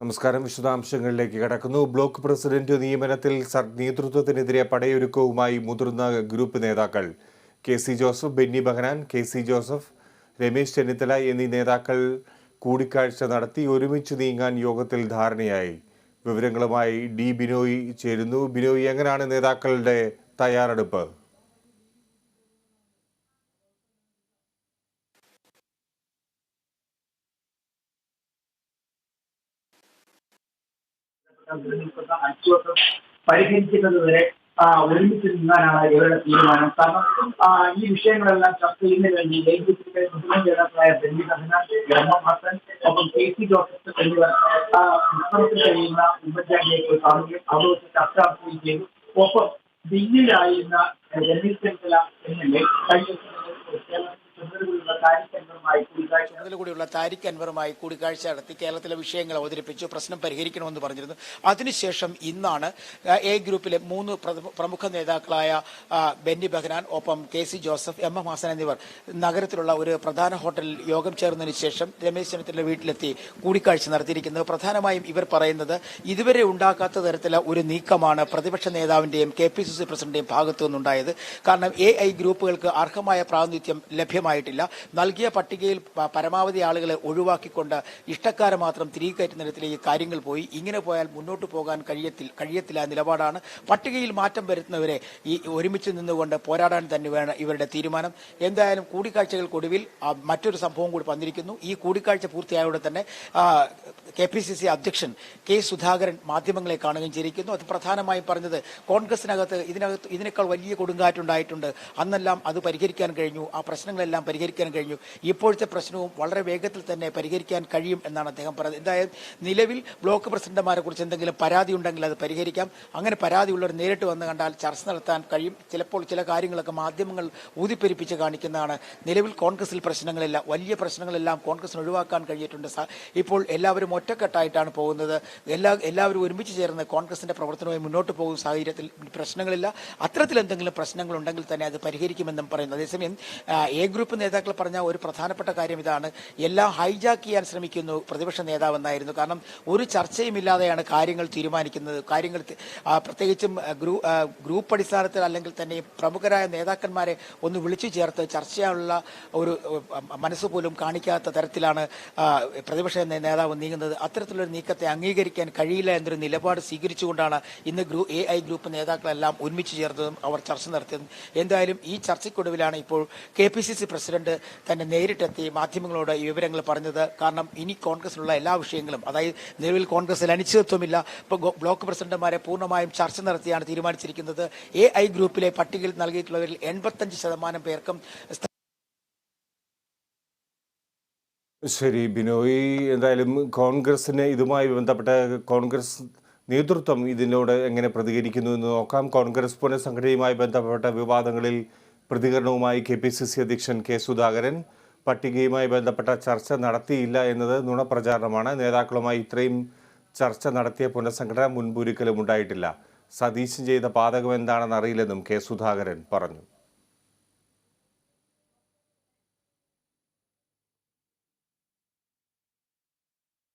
നമസ്കാരം. വിശദാംശങ്ങളിലേക്ക് കടക്കുന്നു. ബ്ലോക്ക് പ്രസിഡന്റ് നിയമനത്തിൽ നേതൃത്വത്തിനെതിരെ പടയൊരുക്കവുമായി മുതിർന്ന ഗ്രൂപ്പ് നേതാക്കൾ K C. Joseph, Benny Behanan, K C. Joseph, Ramesh Chennithala എന്നീ നേതാക്കൾ കൂടിക്കാഴ്ച നടത്തി ഒരുമിച്ച് നീങ്ങാൻ യോഗത്തിൽ ധാരണയായി. വിവരങ്ങളുമായി ഡി ബിനോയ് ചേരുന്നു. ബിനോയ്, എങ്ങനെയാണ് നേതാക്കളുടെ തയ്യാറെടുപ്പ്? പരിഹരിക്കുന്നത് വരെ ഒരുമിച്ച് നിന്നാനാണ് ഇവരുടെ തീരുമാനം. കാരണം ഈ വിഷയങ്ങളെല്ലാം ചർച്ച ചെയ്യുന്നതിന് വേണ്ടി ലൈംഗികത്തിന്റെ മുതിർന്ന നേതാക്കളായ ബെന്നി ബെഹനാൻ, ബ്രഹ്മഹാസൻ, ഒപ്പം കെ.സി. ജോസഫ് എന്നിവർ നഗരത്തിൽ കഴിയുന്ന ഉമ്മൻചാണ്ടിയെ കാണുകയും അവിടെ ചർച്ച നടത്തുകയും ചെയ്തു. ഒപ്പം ദില്ലിയിലായിരുന്ന രമേശ് ചെന്നിത്തല എം.എൽ.എ ചുമതലകൂടിയുള്ള താരിഖ് അൻവറുമായി കൂടിക്കാഴ്ച നടത്തി കേരളത്തിലെ വിഷയങ്ങൾ അവതരിപ്പിച്ചു, പ്രശ്നം പരിഹരിക്കണമെന്ന് പറഞ്ഞിരുന്നു. അതിനുശേഷം ഇന്നാണ് എ ഗ്രൂപ്പിലെ 3 പ്രമുഖ നേതാക്കളായ ബെന്നി ബെഹനാൻ, ഒപ്പം കെ.സി. Joseph, MM. ഹാസൻ എന്നിവർ നഗരത്തിലുള്ള ഒരു പ്രധാന ഹോട്ടലിൽ യോഗം ചേർന്നതിന് ശേഷം രമേശ് ചെന്നിത്തല വീട്ടിലെത്തി കൂടിക്കാഴ്ച നടത്തിയിരിക്കുന്നത്. പ്രധാനമായും ഇവർ പറയുന്നത് ഇതുവരെ ഉണ്ടാക്കാത്ത തരത്തിലുള്ള ഒരു നീക്കമാണ് പ്രതിപക്ഷ നേതാവിന്റെയും കെ.പി.സി.സി. പ്രസിഡന്റിന്റെയും ഭാഗത്തു നിന്നുണ്ടായത്. കാരണം എ ഗ്രൂപ്പുകൾക്ക് അർഹമായ പ്രാതിനിധ്യം ലഭ്യമായിട്ടില്ല. നൽകിയ പട്ടികയിൽ പരമാവധി ആളുകളെ ഒഴിവാക്കിക്കൊണ്ട് ഇഷ്ടക്കാരെ മാത്രം തിരികെ കയറ്റുന്ന തരത്തിലേക്ക് കാര്യങ്ങൾ പോയി. ഇങ്ങനെ പോയാൽ മുന്നോട്ട് പോകാൻ കഴിയത്തില്ല നിലപാടാണ്. പട്ടികയിൽ മാറ്റം വരുത്തുന്നവരെ ഈ ഒരുമിച്ച് നിന്നുകൊണ്ട് പോരാടാൻ തന്നെ വേണം ഇവരുടെ തീരുമാനം. എന്തായാലും കൂടിക്കാഴ്ചകൾക്കൊടുവിൽ മറ്റൊരു സംഭവം കൂടി വന്നിരിക്കുന്നു. ഈ കൂടിക്കാഴ്ച പൂർത്തിയായതോടെ തന്നെ കെ.പി.സി.സി. അധ്യക്ഷൻ കെ. സുധാകരൻ മാധ്യമങ്ങളെ കാണുകയും ചെയ്തിരിക്കുന്നു. അത് പ്രധാനമായും പറഞ്ഞത് കോൺഗ്രസിനകത്ത് ഇതിനേക്കാൾ വലിയ കൊടുങ്കാറ്റുണ്ടായിട്ടുണ്ട്, അന്നെല്ലാം അത് പരിഹരിക്കാൻ കഴിഞ്ഞു, ആ പ്രശ്നങ്ങളെല്ലാം പരിഹരിക്കാൻ കഴിഞ്ഞു, ഇപ്പോഴത്തെ പ്രശ്നവും വളരെ വേഗത്തിൽ തന്നെ പരിഹരിക്കാൻ കഴിയും എന്നാണ് അദ്ദേഹം പറഞ്ഞത്. എന്തായാലും നിലവിൽ ബ്ലോക്ക് പ്രസിഡന്റുമാരെ കുറിച്ച് എന്തെങ്കിലും പരാതി ഉണ്ടെങ്കിൽ അത് പരിഹരിക്കാം. അങ്ങനെ പരാതിയുള്ളവർ നേരിട്ട് വന്ന് കണ്ടാൽ ചർച്ച നടത്താൻ കഴിയും. ചിലപ്പോൾ ചില കാര്യങ്ങളൊക്കെ മാധ്യമങ്ങൾ ഊതിപ്പെരിപ്പിച്ച് കാണിക്കുന്നതാണ്. നിലവിൽ കോൺഗ്രസിൽ പ്രശ്നങ്ങളില്ല, വലിയ പ്രശ്നങ്ങളെല്ലാം കോൺഗ്രസിന് ഒഴിവാക്കാൻ കഴിഞ്ഞിട്ടുണ്ട്. ഇപ്പോൾ എല്ലാവരും ഒറ്റക്കെട്ടായിട്ടാണ് പോകുന്നത്. എല്ലാവരും ഒരുമിച്ച് ചേർന്ന് കോൺഗ്രസിന്റെ പ്രവർത്തനവുമായി മുന്നോട്ട് പോകുന്ന സാഹചര്യത്തിൽ പ്രശ്നങ്ങളില്ല. അത്തരത്തിൽ എന്തെങ്കിലും പ്രശ്നങ്ങളുണ്ടെങ്കിൽ തന്നെ അത് പരിഹരിക്കുമെന്നും പറയുന്നു. അതേസമയം എ ഗ്രൂപ്പ് നേതാക്കൾ പറഞ്ഞ ഒരു പ്രധാനപ്പെട്ട കാര്യം ഇതാണ്: എല്ലാം ഹൈജാക്ക് ചെയ്യാൻ ശ്രമിക്കുന്നു പ്രതിപക്ഷ നേതാവെന്നായിരുന്നു. കാരണം ഒരു ചർച്ചയുമില്ലാതെയാണ് കാര്യങ്ങൾ തീരുമാനിക്കുന്നത്. കാര്യങ്ങൾ പ്രത്യേകിച്ചും ഗ്രൂപ്പ് അടിസ്ഥാനത്തിൽ അല്ലെങ്കിൽ തന്നെ പ്രമുഖരായ നേതാക്കന്മാരെ ഒന്ന് വിളിച്ചു ചേർത്ത് ചർച്ച ചെയ്യാനുള്ള ഒരു മനസ്സ് പോലും കാണിക്കാത്ത തരത്തിലാണ് പ്രതിപക്ഷ നേതാവ് നീങ്ങുന്നത്. അത്തരത്തിലൊരു നീക്കത്തെ അംഗീകരിക്കാൻ കഴിയില്ല എന്നൊരു നിലപാട് സ്വീകരിച്ചുകൊണ്ടാണ് ഇന്ന് എ ഗ്രൂപ്പ് നേതാക്കളെല്ലാം ഒരുമിച്ച് ചേർത്തതും അവർ ചർച്ച നടത്തിയതും. എന്തായാലും ഈ ചർച്ചയ്ക്കൊടുവിലാണ് ഇപ്പോൾ കെ.പി.സി.സി. പ്രസിഡന്റ് തന്നെ നേരിട്ടെത്തി മാധ്യമങ്ങളോട് ഈ വിവരങ്ങൾ പറഞ്ഞത്. കാരണം ഇനി കോൺഗ്രസിലുള്ള എല്ലാ വിഷയങ്ങളും, അതായത് നിലവിൽ കോൺഗ്രസിൽ അനിശ്ചിതത്വമില്ല. ഇപ്പോൾ ബ്ലോക്ക് പ്രസിഡന്റുമാരെ പൂർണ്ണമായും ചർച്ച നടത്തിയാണ് തീരുമാനിച്ചിരിക്കുന്നത്. എ ഗ്രൂപ്പിലെ പട്ടികയിൽ നൽകിയിട്ടുള്ളവരിൽ 85% പേർക്കും. ശരി ബിനോയ്, എന്തായാലും കോൺഗ്രസിന് ഇതുമായി ബന്ധപ്പെട്ട കോൺഗ്രസ് നേതൃത്വം ഇതിനോട് എങ്ങനെ പ്രതികരിക്കുന്നു എന്ന് നോക്കാം. കോൺഗ്രസ് പുനഃസംഘടനയുമായി ബന്ധപ്പെട്ട വിവാദങ്ങളിൽ പ്രതികരണവുമായി കെ.പി.സി.സി. അധ്യക്ഷൻ കെ. സുധാകരൻ. പട്ടികയുമായി ബന്ധപ്പെട്ട ചർച്ച നടത്തിയില്ല എന്നത് നുണപ്രചാരണമാണ്. നേതാക്കളുമായി ഇത്രയും ചർച്ച നടത്തിയ പുനഃസംഘടന മുൻപൊരിക്കലും ഉണ്ടായിട്ടില്ല. സതീശൻ ചെയ്ത പാതകം എന്താണെന്ന് അറിയില്ലെന്നും കെ. സുധാകരൻ പറഞ്ഞു.